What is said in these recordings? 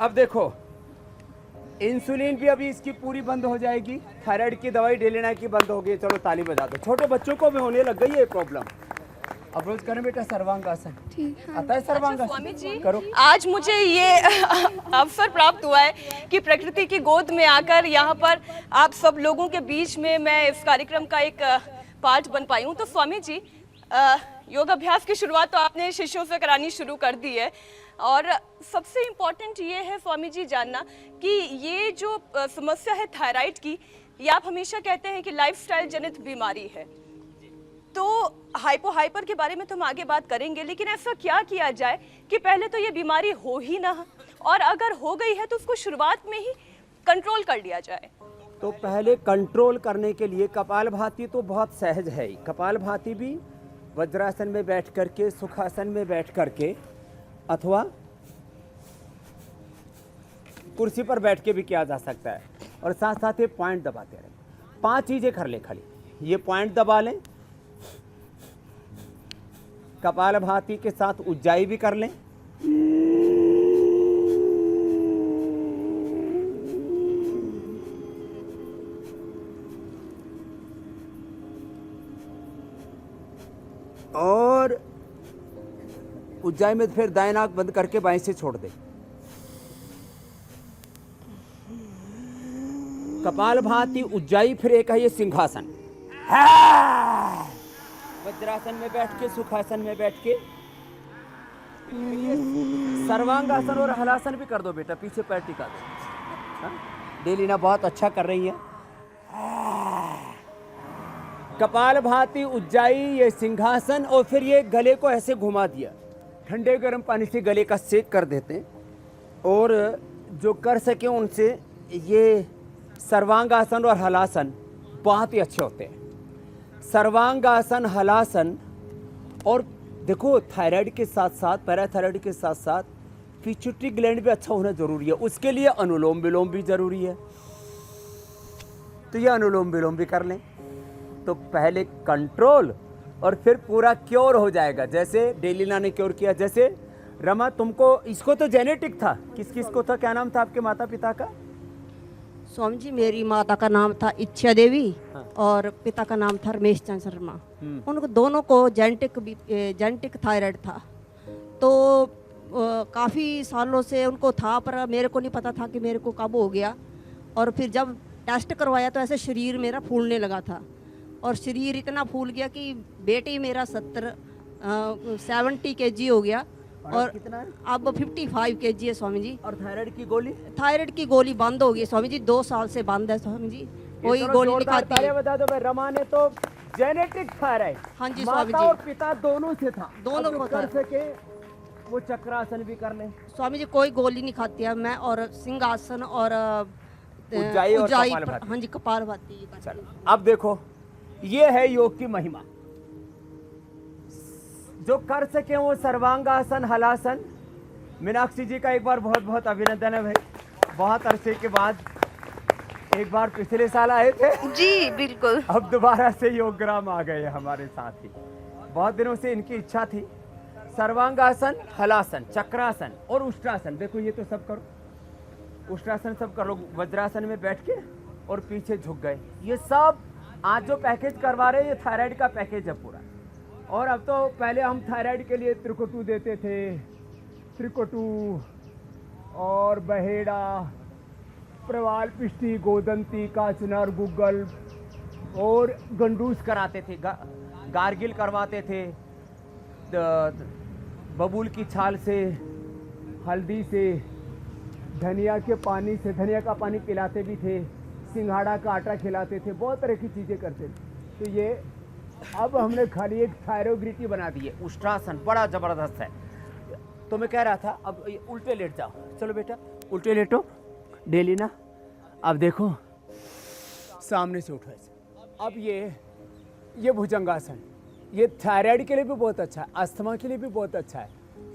अब देखो, इंसुलिन भी अभी इसकी पूरी बंद हो जाएगी, थायराइड की दवाई डेलिना की बंद हो गई। चलो ताली बजा दो। छोटे बच्चों को भी होने लग गई है प्रॉब्लम। अब रोज करें बेटा सर्वांगासन। आता है सर्वांगासन? स्वामी जी, करो। आज मुझे ये अवसर प्राप्त हुआ है कि प्रकृति की गोद में आकर यहाँ पर आप सब लोगों के बीच में मैं इस कार्यक्रम का एक पार्ट बन पाई हूँ। तो स्वामी जी, योग अभ्यास की शुरुआत तो आपने शिष्यों से करानी शुरू कर दी है, और सबसे इम्पोर्टेंट ये है स्वामी जी जानना कि ये जो समस्या है थायराइड की, ये आप हमेशा कहते हैं कि लाइफस्टाइल जनित बीमारी है। तो हाइपर के बारे में तो हम आगे बात करेंगे, लेकिन ऐसा क्या किया जाए कि पहले तो ये बीमारी हो ही ना, और अगर हो गई है तो उसको शुरुआत में ही कंट्रोल कर लिया जाए। तो पहले कंट्रोल करने के लिए कपालभाति तो बहुत सहज है ही। कपालभाति भी वज्रासन में बैठ करके, सुखासन में बैठ करके, अथवा कुर्सी पर बैठ के भी किया जा सकता है। और साथ साथ ये पॉइंट दबाते रहें। 5 चीजें कर ले खाली। ये पॉइंट दबा लें, कपालभाति के साथ उज्जाई भी कर लें, और उज्जाई में फिर दाएं नाक बंद करके बाएं से छोड़ दे। कपालभाति, उज्जाई, फिर एक है ये सिंहासन। वज्रासन में बैठ के, सुखासन में बैठ के, सर्वांगासन और हलासन भी कर दो बेटा। पीछे पैर टिका दो। डेलिना बहुत अच्छा कर रही है। कपालभाति, उज्जाई, ये सिंहासन, और फिर ये गले को ऐसे घुमा दिया। ठंडे गर्म पानी से गले का सेक कर देते हैं, और जो कर सके उनसे ये सर्वांगासन और हलासन बहुत ही अच्छे होते हैं। सर्वांगासन, हलासन, और देखो थायराइड के साथ साथ, पैराथायराइड के साथ साथ पिट्यूटरी ग्लैंड भी अच्छा होना जरूरी है। उसके लिए अनुलोम विलोम भी जरूरी है। तो ये अनुलोम विलोम भी कर लें तो पहले कंट्रोल और फिर पूरा क्योर हो जाएगा। जैसे डेलिना ने क्योर किया। जैसे रमा, तुमको, इसको तो जेनेटिक था। किस किस को था? क्या नाम था आपके माता पिता का? स्वामी जी, मेरी माता का नाम था इच्छा देवी, हाँ। और पिता का नाम था रमेश चंद्र शर्मा। उनको दोनों को जेनेटिक थायराइड था। तो काफ़ी सालों से उनको था, पर मेरे को नहीं पता था कि मेरे को कब हो गया। और फिर जब टेस्ट करवाया तो ऐसे शरीर मेरा फूलने लगा था, और शरीर इतना फूल गया कि बेटे मेरा 70 kg हो गया, और कितना है? अब 55 kg है स्वामी जी। और थायराइड की गोली? थायराइड की गोली बंद हो गई स्वामी जी, 2 साल से बंद है स्वामी जी। कोई गोली नहीं खाती है। बता दो भाई, रमा ने तो जेनेटिक थायराइड, हाँ जी स्वामी माता जी, और पिता दोनों से था। दोनों को कर सके वो चक्रासन भी कर ले स्वामी जी। कोई गोली नहीं खाती है मैं, और सिंहासन और उज्जाई और कपालभाति। हाँ जी, कपालभाति। चलो अब देखो, ये है योग की महिमा। जो कर सके वो सर्वांगासन, हलासन। मीनाक्षी जी का एक बार बहुत बहुत अभिनंदन है भाई। बहुत अरसे के बाद, एक बार पिछले साल आए थे जी बिल्कुल, अब दोबारा से योगग्राम आ गए हमारे साथ ही। बहुत दिनों से इनकी इच्छा थी। सर्वांगासन, हलासन, चक्रासन और उष्ट्रासन। देखो ये तो सब करो, उष्ट्रासन सब करो। वज्रासन में बैठ के और पीछे झुक गए। ये सब आज जो पैकेज करवा रहे हैं, ये थायराइड का पैकेज है पूरा। और अब तो, पहले हम थायराइड के लिए त्रिकोटू देते थे, त्रिकोटू और बहेड़ा, प्रवाल पिष्टी, गोदंती, काचनर, गुग्गल, और गंडूस कराते थे, गार्गिल करवाते थे, बबूल की छाल से, हल्दी से, धनिया के पानी से, धनिया का पानी पिलाते भी थे, सिंघाड़ा का आटा खिलाते थे, बहुत तरह की चीज़ें करते थे। तो ये अब हमने खाली एक थायरोग्रिटी बना दी है। उष्ट्रासन बड़ा ज़बरदस्त है। तो मैं कह रहा था, अब उल्टे लेट जाओ। चलो बेटा उल्टे लेटो। डेलिना अब देखो, सामने से उठो ऐसे। अब ये भुजंगासन, ये थायराइड के लिए भी बहुत अच्छा है, अस्थमा के लिए भी बहुत अच्छा है,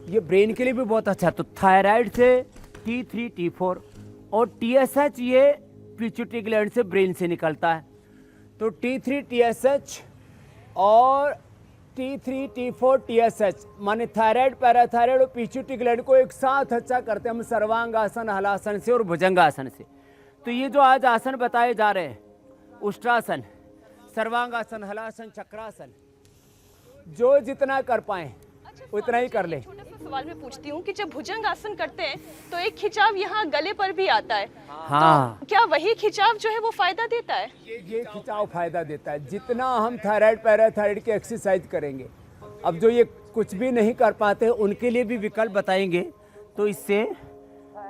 ये ब्रेन के लिए भी बहुत अच्छा है। तो थायराइड से T3, T4 और TSH, ये पिट्यूटरी ग्लैंड से ब्रेन से निकलता है। तो T3, TSH और T3, T4, TSH माने थायराइड, पैराथायराइड और पीछूटी ग्लैंड को एक साथ अच्छा करते हैं हम सर्वांगासन, हलासन से और भुजंगासन से। तो ये जो आज आसन बताए जा रहे हैं, उष्ट्रासन, सर्वांगासन, हलासन, चक्रासन, जो जितना कर पाए उतना ही कर ले। छोटा सा सवाल मैं पूछती हूँ कि जब भुजंग आसन करते हैं तो एक खिंचाव यहाँ गले पर भी आता है। हाँ, तो क्या वही खिंचाव जो है वो फायदा देता है? ये खिंचाव फायदा देता है। जितना हम थायराइड, पैराथायराइड की एक्सरसाइज करेंगे, अब जो ये कुछ भी नहीं कर पाते उनके लिए भी विकल्प बताएंगे, तो इससे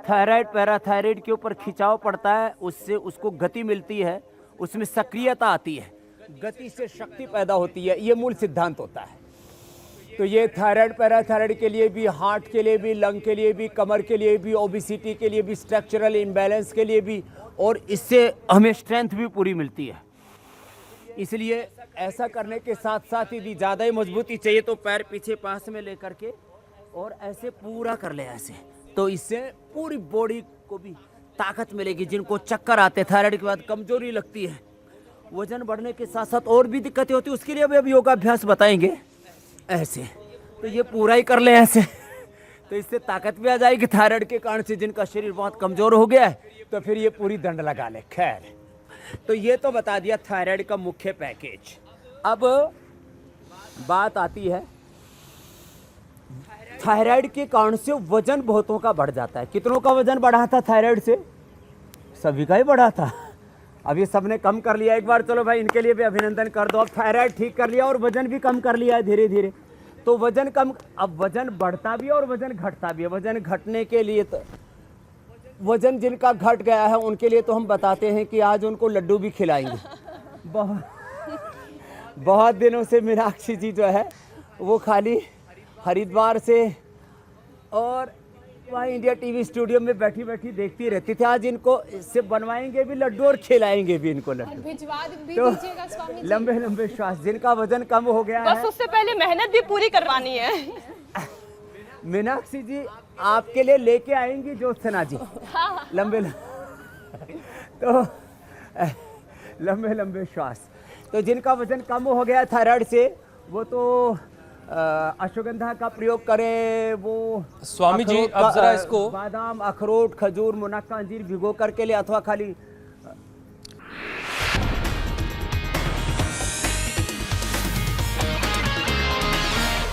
थायराइड, पैराथायराइड के ऊपर खिंचाव पड़ता है, उससे उसको गति मिलती है, उसमें सक्रियता आती है, गति से शक्ति पैदा होती है। ये मूल सिद्धांत होता है। तो ये थायराइड, पैराथायराइड के लिए भी, हार्ट के लिए भी, लंग के लिए भी, कमर के लिए भी, ओबेसिटी के लिए भी, स्ट्रक्चरल इम्बैलेंस के लिए भी, और इससे हमें स्ट्रेंथ भी पूरी मिलती है। इसलिए ऐसा करने के साथ साथ यदि ज़्यादा ही मजबूती चाहिए तो पैर पीछे पास में लेकर के और ऐसे पूरा कर ले ऐसे, तो इससे पूरी बॉडी को भी ताकत मिलेगी। जिनको चक्कर आते हैं, थायराइड के बाद कमजोरी लगती है, वजन बढ़ने के साथ साथ और भी दिक्कतें होती है, उसके लिए भी अब योगाभ्यास बताएंगे ऐसे। तो ये पूरा ही कर ले ऐसे, तो इससे ताकत भी आ जाएगी। थायराइड के कारण से जिनका शरीर बहुत कमजोर हो गया है तो फिर ये पूरी दंड लगा ले। खैर, तो ये तो बता दिया थायराइड का मुख्य पैकेज। अब बात आती है थायराइड के कारण से वजन बहुतों का बढ़ जाता है। कितनों का वजन बढ़ा था थायराइड से? सभी का ही बढ़ा था। अब ये सबने कम कर लिया एक बार, चलो भाई इनके लिए भी अभिनंदन कर दो। अब थायराइड ठीक कर लिया और वजन भी कम कर लिया है धीरे धीरे। तो वजन कम, अब वजन बढ़ता भी है और वजन घटता भी है। वजन घटने के लिए तो वजन जिनका घट गया है उनके लिए तो हम बताते हैं कि आज उनको लड्डू भी खिलाएंगे। बहुत दिनों से मीनाक्षी जी जो है वो खाली हरिद्वार से और वहाँ इंडिया टीवी स्टूडियो में बैठी बैठी देखती रहती थी। आज इनको इससे बनवाएंगे भी लड्डू और खिलाएंगे भी इनको लड्डू। भिजवा भी तो दीजिएगा स्वामी जी। लंबे लंबे श्वास, जिनका वजन कम हो गया बस है। उससे पहले मेहनत भी पूरी करवानी है। मीनाक्षी जी आपके लिए लेके आएंगी ज्योत्सना जी। हाँ। लंबे तो लंबे लंबे श्वास। तो जिनका वजन कम हो गया थायराइड से वो तो अश्वगंधा का प्रयोग करें। वो स्वामी जी अखरोट अब का, जरा इसको बादाम, अखरोट, खजूर, मुनक्का, अंजीर भिगो करके ले, अथवा खाली